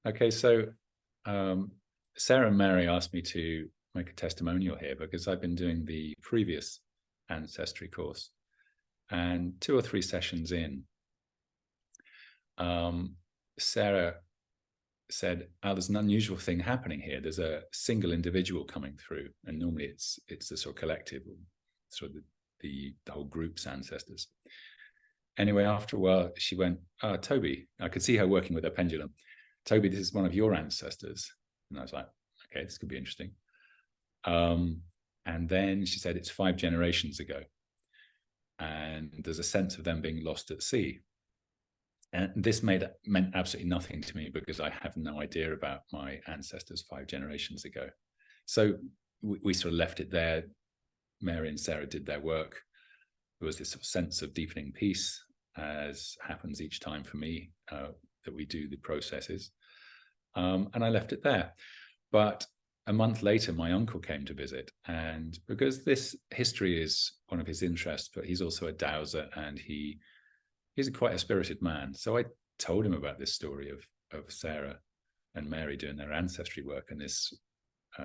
Okay, so Sarah and Mary asked me to make a testimonial here because I've been doing the previous Ancestry course, and 2 or 3 sessions in, Sarah said, "Oh, there's an unusual thing happening here. There's a single individual coming through, and normally it's the sort of collective, sort of the whole group's ancestors." Anyway, after a while, she went, "Toby," I could see her working with her pendulum. "Toby, this is one of your ancestors." And I was like, "Okay, this could be interesting." And then she said, "It's 5 generations ago, and there's a sense of them being lost at sea." And this meant absolutely nothing to me because I have no idea about my ancestors 5 generations ago. So we sort of left it there. Mary and Sarah did their work. There was this sort of sense of deepening peace, as happens each time for me that we do the processes. And I left it there. But a month later, my uncle came to visit. And because this history is one of his interests, but he's also a dowser, and he's quite a spirited man. So I told him about this story of Sarah and Mary doing their ancestry work, and this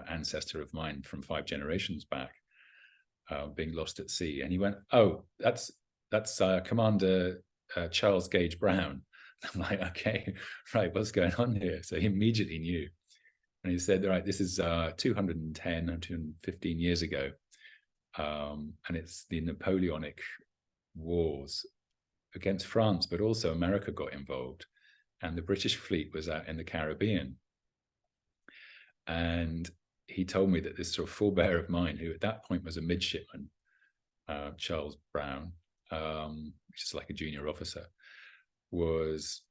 ancestor of mine from 5 generations back being lost at sea. And he went, "Oh, that's Commander Charles Gage Brown." I'm like, "Okay, right, what's going on here?" So he immediately knew. And he said, "Right, this is 210 or 215 years ago. And it's the Napoleonic Wars against France, but also America got involved. And the British fleet was out in the Caribbean. And he told me that this sort of forebear of mine, who at that point was a midshipman, Charles Brown, which is like a junior officer, was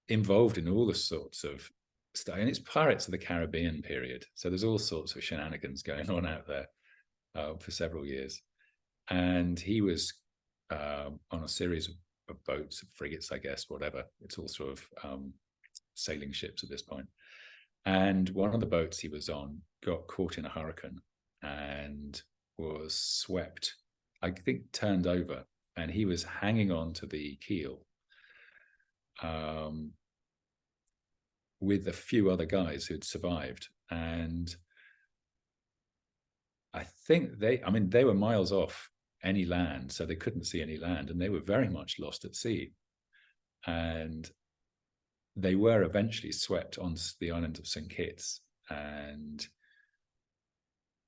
involved in all the sorts of stuff. And it's Pirates of the Caribbean period. So there's all sorts of shenanigans going on out there for several years. And he was on a series of boats, frigates, I guess, whatever. It's all sort of sailing ships at this point. And one of the boats he was on got caught in a hurricane and was swept, I think turned over, and he was hanging on to the keel with a few other guys who'd survived. And I think they were miles off any land, so they couldn't see any land, and they were very much lost at sea. And they were eventually swept onto the island of St. Kitts. And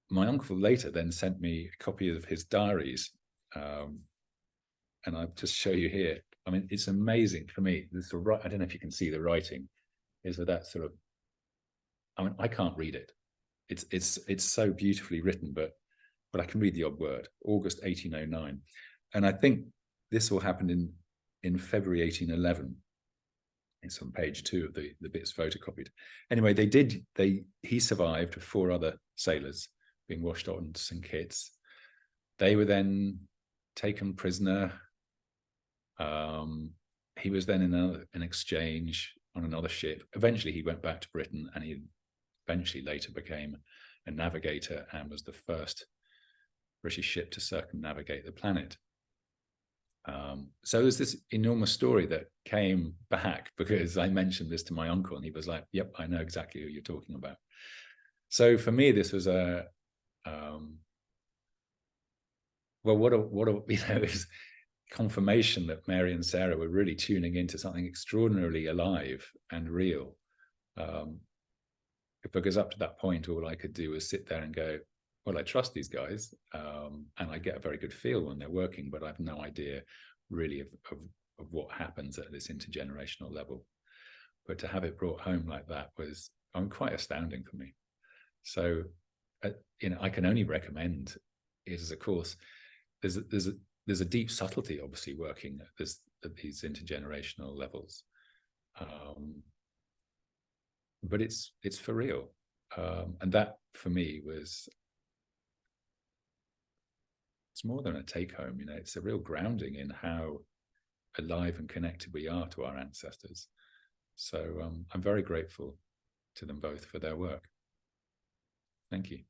my uncle later then sent me a copy of his diaries, and I'll just show you here. I mean, it's amazing for me. This sort of, I don't know if you can see the writing, is with that sort of, I mean, I can't read it. It's so beautifully written, but I can read the odd word. August 1809, and I think this all happened in February 1811. It's on page 2 of the bits photocopied. Anyway, he survived with 4 other sailors being washed on to St. Kitts. They were then taken prisoner. He was then in an exchange on another ship. Eventually, he went back to Britain, and he eventually later became a navigator and was the first British ship to circumnavigate the planet. So there's this enormous story that came back because I mentioned this to my uncle, and he was like, "Yep, I know exactly who you're talking about." So for me, this was is confirmation that Mary and Sarah were really tuning into something extraordinarily alive and real. Because up to that point, all I could do was sit there and go, "Well, I trust these guys," and I get a very good feel when they're working, but I have no idea really of what happens at this intergenerational level. But to have it brought home like that was quite astounding for me. So, I can only recommend it as a course. There's a deep subtlety, obviously, working at these intergenerational levels, but it's for real, and that for me it's more than a take home. It's a real grounding in how alive and connected we are to our ancestors. So I'm very grateful to them both for their work. Thank you.